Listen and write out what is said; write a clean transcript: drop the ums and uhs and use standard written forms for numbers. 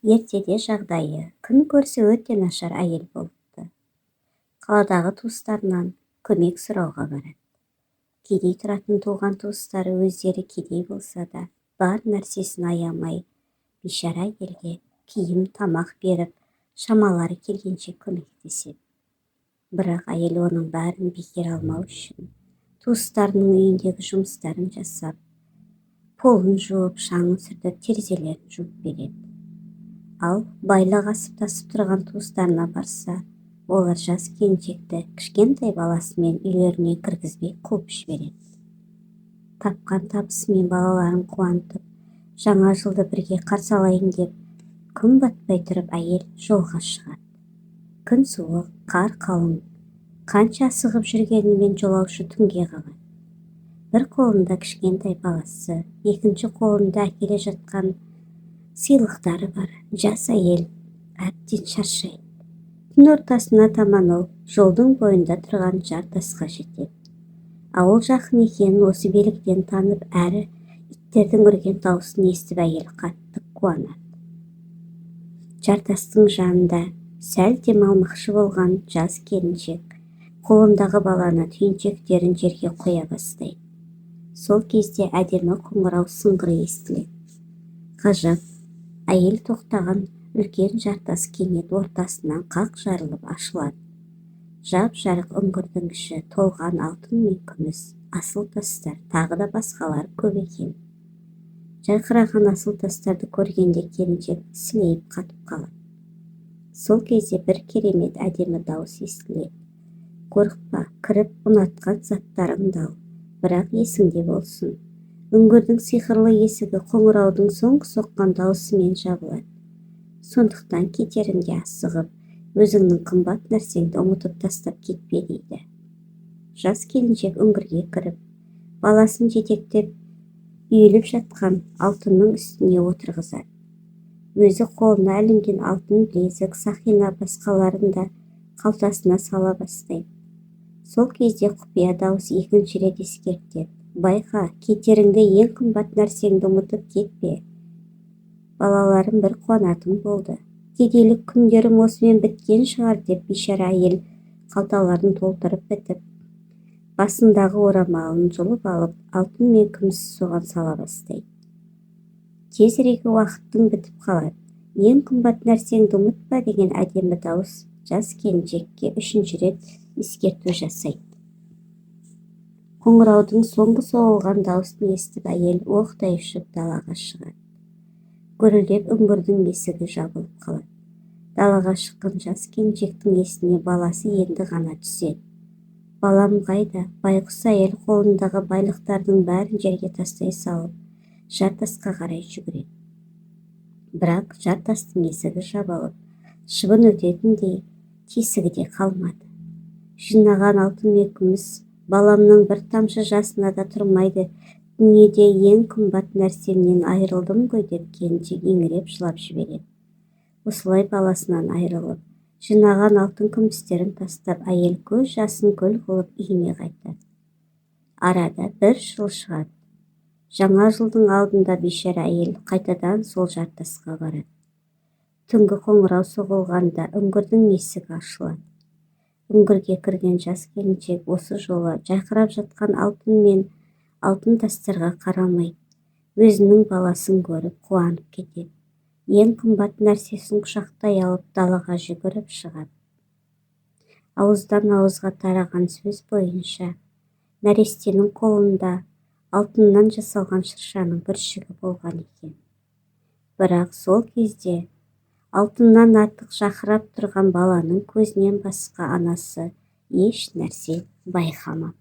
Ертеде жағдайы күн көрсе өте нашар әйел болыпты. Қаладағы туыстарынан көмек сұрауға барады. Кедей тұратын туған туыстары өздері кедей болса да, бар нәрсесін аямай, бейшара әйелге киім тамақ беріп, шамалары келгенше көмектеседі. Бірақ әйел оның бәрін бекер алмау үшін туыстарының үйіндегі жұмыстарын жасап, полын жуып, шаңын сүртіп, терезелерін жуып береді. Ал байлық асып-тасып тұрған туыстарына барса, олар жас келіншекті кішкентай баласымен үйлеріне кіргізбей қуып жібереді. Тапқан табысымен балаларын қуантып, жаңа жылды бірге қарсы алайын деп, күн батпай тұрып әйел жолға шығады. Күн суық, қар қалың, қанша асығып жүргенімен жолаушы түнге қалады. Бір қолында кішкентай баласы, екінші қолында әкеле жатқан сыйлықтары бар. Жас әйел әбден шаршайды. Түн ортасына таман ол жолдың бойында тұрған жартасқа жетеді. Ауыл жақын екенін осы белгіден танып, әрі иттердің үрген дауысын естіп әйел қатты қуанады. Жартастың жанында сәл демалмақшы болған жас келіншек қолындағы баланы түйіншектерін жерге қоя бастайды. Сол кезде әдемі қоңырау сыңғыры естіледі. Ғажап, әйел тоқтаған үлкен жартас кенет ортасынан қақ жарылып ашылады. Жап-жарық үңгірдің іші толған алтын мен күміс, асыл тастар, тағы да басқалар көп екен. Жайқыраған асыл тастарды көргенде келіншек сілейіп қатып қалады. Сол кезде бір керемет әдемі дауыс естіледі. Қорықпа, кіріп ұнатқан заттарыңды ал, бірақ есіңде болсын. Үңгірдің сиқырлы есігі қоңыраудың соңғы соққан даусымен жабылады. Сондықтан кетерінде асығып, өзіңнің қымбат нәрсеңді ұмытып тастап кетпе дейді. Жас келіншек үңгірге кіріп, баласын жетектеп, үйіліп жатқан алтынның үстіне отырғызады. Өзі қолына ілінген алтын білезік, сақина басқаларын да қалтасына сала бастайды. Сол кезде құпия дауыс екінші рет ескертеді. Байқа, кетеріңде ең қымбат нәрсеңді ұмытып кетпе. Балаларым бір қуанатым болды. Кедейлік күндерім осымен біткен шығар деп бейшара әйел қалталарын толтырып бітіп, басындағы орамалын жұлып алып, алтын мен күміс соған сала бастайды. Тезірек уақыттың бітіп қалады. Ең қымбат нәрсеңді ұмытпа деген әдемі дауыс жас келіншекке үшінші рет ескерту жасайды. Қоңыраудың соңғы соғылған дауысын естіп, әйел оқтай ұшып далаға шығады. Гүрілдеп үңгірдің есігі жабылып қалады. Далаға шыққан жас келіншектің есіне баласы енді ғана түседі. Балам қайда? Байғұс әйел қолындағы байлықтардың бәрін жерге тастай салып, жартасқа қарай жүгіреді. Бірақ жартастың есігі жабылып, шыбын өтетіндей тесігі де қалмады. Жинаған алтын мен күміс баламның бір тамшы жасына да тұрмайды. Дүниеде ең қымбат нәрсемнен айырылдым ғой деп келіншек еңіреп жылап жібереді. Осылай баласынан айырылып, жинаған алтын күмістерін тастап, әйел көз жасын көл қылып үйіне қайтады. Арада бір жыл шығады. Жаңа жылдың алдында бейшара әйел қайтадан сол жартасқа барады. Түнгі қоңырау соғылғанда үңгірдің есігі ашылады. Үңгірге кірген жас келіншек осы жолы жайқырап жатқан алтын мен алтын тастарға қарамайды. Өзінің баласын көріп қуанып кетеді. Ең қымбат нәрсесін құшақтай алып далаға жүгіріп шығады. Ауыздан ауызға тараған сөз бойынша, нәрестенің қолында алтыннан жасалған шыршаның бүршігі болған екен. Бірақ сол кезде алтыннан артық жақырап тұрған баланың көзінен басқа анасы еш нәрсе байқамапты.